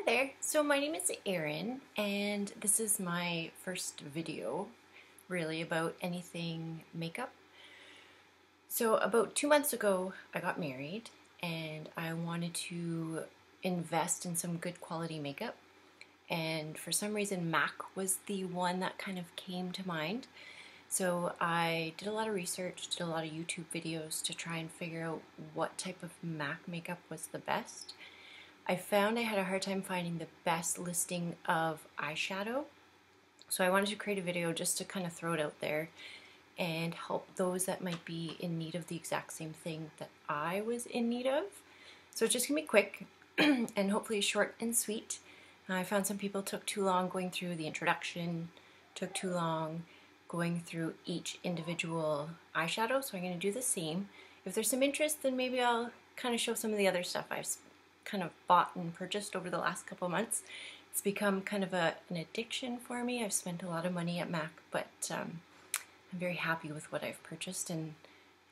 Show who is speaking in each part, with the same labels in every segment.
Speaker 1: Hi there, so my name is Erin and this is my first video really about anything makeup. So about 2 months ago I got married and I wanted to invest in some good quality makeup, and for some reason MAC was the one that kind of came to mind. So I did a lot of research, did a lot of YouTube videos to try and figure out what type of MAC makeup was the best. I found I had a hard time finding the best listing of eyeshadow, so I wanted to create a video just to kind of throw it out there and help those that might be in need of the exact same thing that I was in need of. So it's just gonna be quick and hopefully short and sweet. I found some people took too long going through the introduction, took too long going through each individual eyeshadow, so I'm going to do the same. If there's some interest, then maybe I'll kind of show some of the other stuff I've kind of bought and purchased over the last couple months. It's become kind of an addiction for me. I've spent a lot of money at MAC, but I'm very happy with what I've purchased and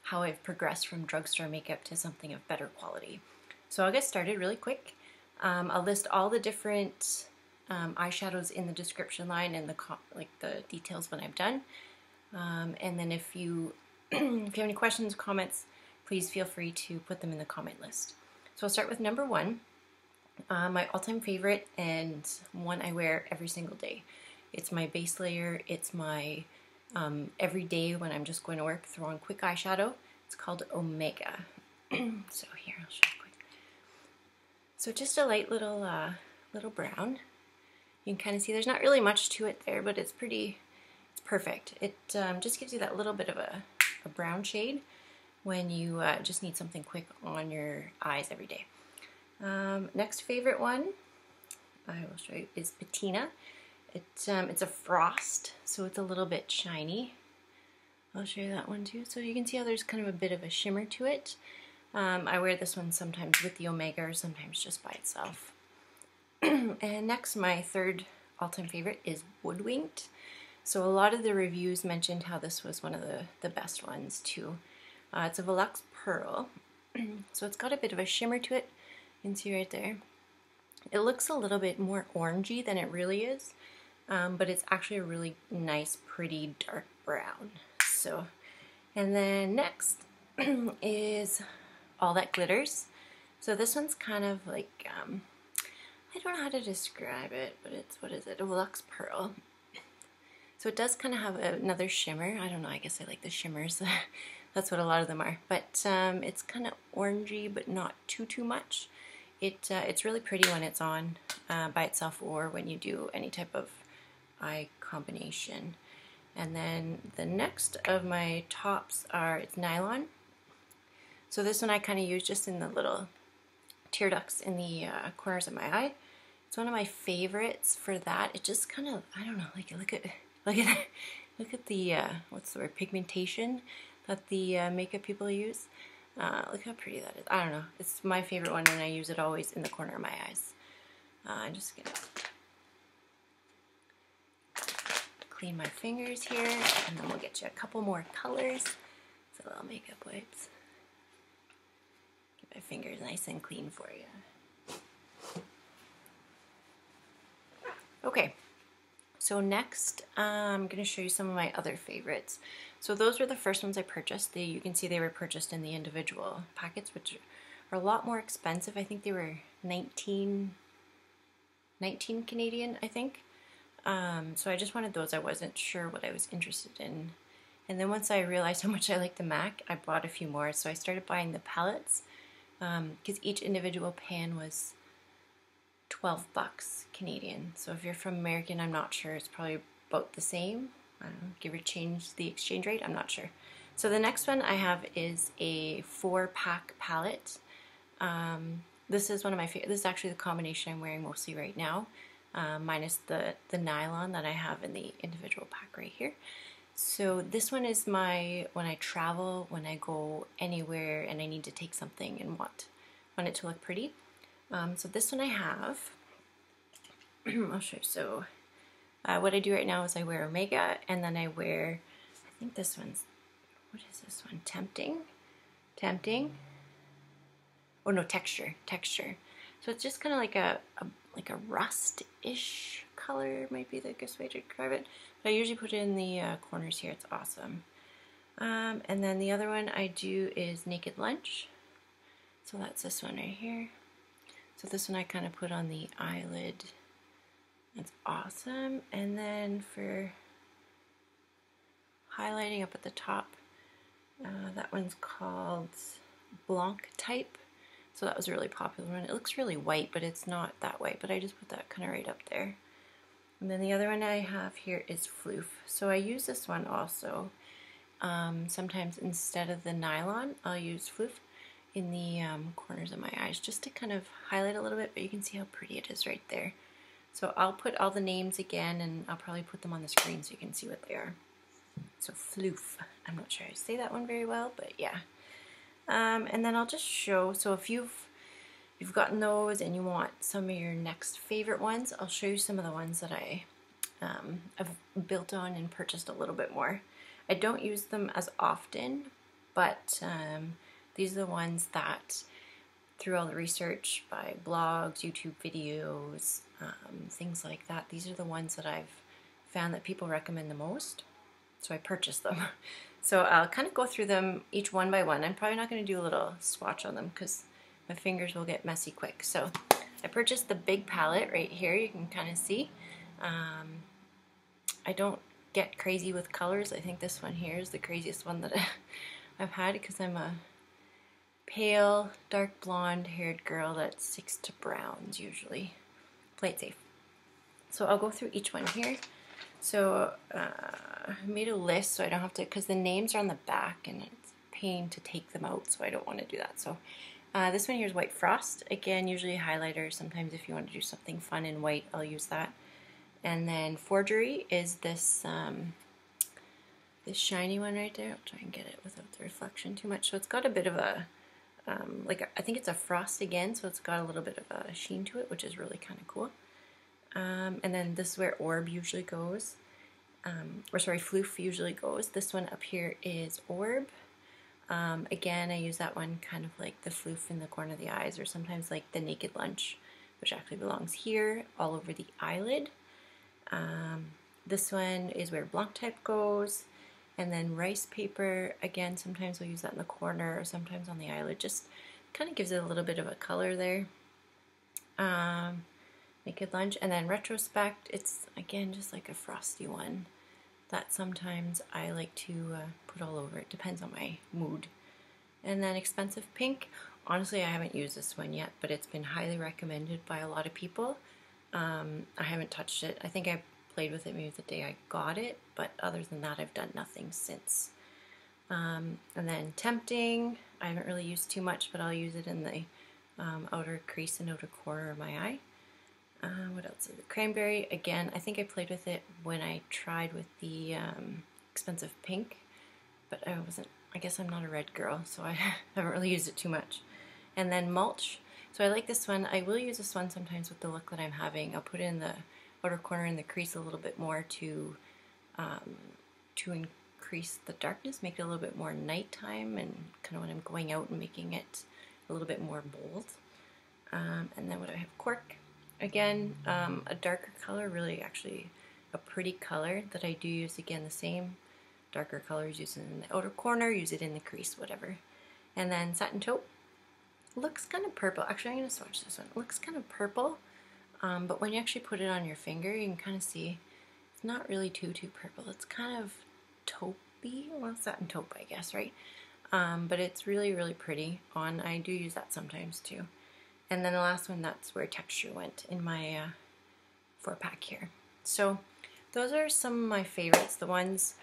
Speaker 1: how I've progressed from drugstore makeup to something of better quality. So I'll get started really quick. I'll list all the different eyeshadows in the description line and the details when I'm done. And then if you if you have any questions, comments, please feel free to put them in the comment list. So I'll start with number one, my all-time favorite and one I wear every single day. It's my base layer. It's my every day when I'm just going to work, throw on quick eyeshadow. It's called Omega. So here, I'll show you quick. So just a light little brown. You can kind of see there's not really much to it there, but it's perfect. It just gives you that little bit of a brown shade when you just need something quick on your eyes every day. Next favorite one I will show you is Patina. It's a frost, so it's a little bit shiny. I'll show you that one too. So you can see how there's kind of a bit of a shimmer to it. I wear this one sometimes with the Omega or sometimes just by itself. And next, my third all-time favorite is Woodwinked. So a lot of the reviews mentioned how this was one of the best ones too. It's a Volux Pearl, so it's got a bit of a shimmer to it. You can see right there. It looks a little bit more orangey than it really is, but it's actually a really nice, pretty dark brown. So, and then next is All That Glitters. So this one's kind of like, I don't know how to describe it, but it's, what is it, a Volux Pearl. So it does kind of have another shimmer. I don't know, I guess I like the shimmers. That's what a lot of them are. But it's kind of orangey, but not too much. It's really pretty when it's on by itself or when you do any type of eye combination. And then the next of my tops it's Nylon. So this one I kind of use just in the little tear ducts in the corners of my eye. It's one of my favorites for that. It just kind of, I don't know, like look at the what's the word, pigmentation that the makeup people use. Look how pretty that is. I don't know. It's my favorite one, and I use it always in the corner of my eyes. I'm just gonna clean my fingers here, and then we'll get you a couple more colors. So little makeup wipes. Get my fingers nice and clean for you. Okay. So next, I'm going to show you some of my other favorites. So those were the first ones I purchased. You can see they were purchased in the individual packets, which are a lot more expensive. I think they were 19 Canadian, I think. So I just wanted those. I wasn't sure what I was interested in. And then once I realized how much I liked the MAC, I bought a few more. So I started buying the palettes, because each individual pan was $12 Canadian. So if you're from American, I'm not sure. It's probably about the same. I don't know, give or change the exchange rate. I'm not sure. So the next one I have is a 4-pack palette. This is one of my favorite. This is actually the combination I'm wearing mostly right now, minus the nylon that I have in the individual pack right here. So this one is my, when I travel, when I go anywhere and I need to take something and want it to look pretty. So this one I have, I'll show you. So what I do right now is I wear Omega, and then I wear, I think this one's, what is this one? Tempting? Oh no, Texture. So it's just kind of like like a rust-ish color, might be the best way to describe it. But I usually put it in the corners here. It's awesome. And then the other one I do is Naked Lunch. So that's this one right here. So this one I kind of put on the eyelid. That's awesome. And then for highlighting up at the top, that one's called Blanc Type. So that was a really popular one. It looks really white, but it's not that white, but I just put that kind of right up there. And then the other one I have here is FORGERY. So I use this one also. Sometimes instead of the Nylon, I'll use FORGERY in the corners of my eyes just to kind of highlight a little bit, but you can see how pretty it is right there. So I'll put all the names again, and I'll probably put them on the screen so you can see what they are. So FORGERY. I'm not sure I say that one very well, but yeah. And then I'll just show, so if you've gotten those and you want some of your next favorite ones, I'll show you some of the ones that I've built on and purchased a little bit more. I don't use them as often, but these are the ones that, through all the research by blogs, YouTube videos, things like that, these are the ones that I've found that people recommend the most, so I purchased them. So I'll kind of go through them each one by one. I'm probably not going to do a little swatch on them because my fingers will get messy quick. So I purchased the big palette right here. You can kind of see. I don't get crazy with colors. I think this one here is the craziest one that I've had because I'm a pale, dark blonde haired girl that sticks to browns usually. Play it safe. So I'll go through each one here. So I made a list so I don't have to, because the names are on the back and it's a pain to take them out, so I don't want to do that. So this one here is White Frost. Again, usually a highlighter. Sometimes if you want to do something fun in white, I'll use that. And then Forgery is this this shiny one right there. I'll try and get it without the reflection too much. So it's got a bit of a, I think it's a frost again, so it's got a little bit of a sheen to it, which is really kind of cool. And then this is where Orb usually goes, or sorry, FOOF usually goes. This one up here is Orb. Again, I use that one kind of like the FOOF in the corner of the eyes, or sometimes like the Naked Lunch, which actually belongs here, all over the eyelid. This one is where Blanc Type goes, and then RICEPAPER, again, sometimes we'll use that in the corner, or sometimes on the eyelid, just kind of gives it a little bit of a color there. Naked Lunch, and then Retrospeck, it's again just like a frosty one that sometimes I like to put all over. It depends on my mood. And then Expensive Pink, honestly I haven't used this one yet, but it's been highly recommended by a lot of people. I haven't touched it. I think I played with it maybe the day I got it, but other than that I've done nothing since. And then Tempting, I haven't really used too much, but I'll use it in the outer crease and outer corner of my eye. What else is it? Cranberry, again, I think I played with it when I tried with the Expensive Pink, but I guess I'm not a red girl, so I haven't really used it too much. And then Mulch, so I like this one. I will use this one sometimes with the look that I'm having. I'll put it in the outer corner in the crease a little bit more to increase the darkness, make it a little bit more nighttime, and kind of when I'm going out and making it a little bit more bold. And then what do I have? Cork. Again, a darker color, really actually a pretty color that I do use. Again, the same darker colors, use it in the outer corner, use it in the crease, whatever. And then Satin Taupe, looks kind of purple. Actually, I'm going to swatch this one. It looks kind of purple, but when you actually put it on your finger, you can kind of see it's not really too purple. It's kind of taupey, well, Satin Taupe, I guess, right? But it's really, really pretty on. I do use that sometimes too. And then the last one, that's where Texture went in my 4-pack here. So those are some of my favorites. The ones,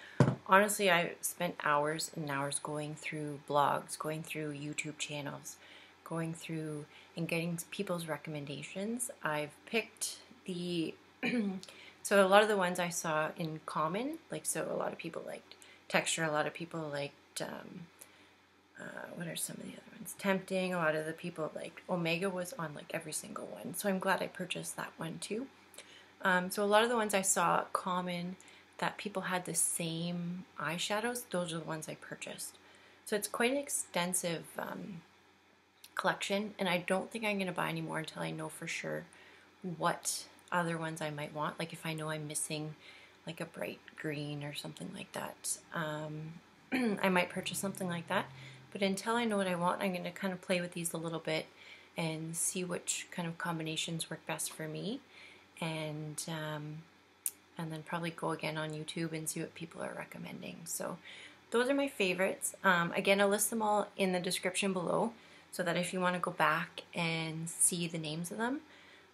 Speaker 1: honestly, I spent hours and hours going through blogs, going through YouTube channels, going through and getting people's recommendations. I've picked the, so a lot of the ones I saw in common, like, so a lot of people liked Texture, a lot of people liked, what are some of the other ones? Tempting, a lot of the people liked Omega was on like every single one. So I'm glad I purchased that one too. So a lot of the ones I saw common that people had the same eyeshadows, those are the ones I purchased. So it's quite an extensive collection, and I don't think I'm going to buy any more until I know for sure what other ones I might want. Like if I know I'm missing like a bright green or something like that, I might purchase something like that. But until I know what I want, I'm going to kind of play with these a little bit and see which kind of combinations work best for me, and then probably go again on YouTube and see what people are recommending. So those are my favorites. Again, I'll list them all in the description below, so that if you want to go back and see the names of them,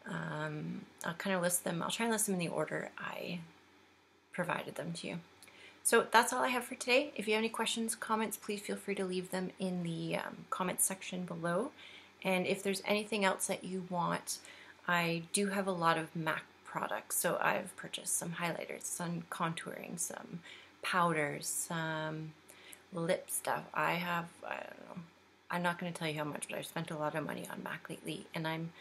Speaker 1: I'll kind of list them. I'll try and list them in the order I provided them to you. So that's all I have for today. If you have any questions, comments, please feel free to leave them in the comments section below. And if there's anything else that you want, I do have a lot of MAC products. So I've purchased some highlighters, some contouring, some powders, some lip stuff. I don't know, I'm not going to tell you how much, but I've spent a lot of money on MAC lately, and I'm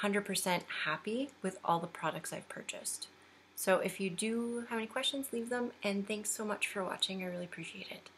Speaker 1: 100% happy with all the products I've purchased. So if you do have any questions, leave them, and thanks so much for watching. I really appreciate it.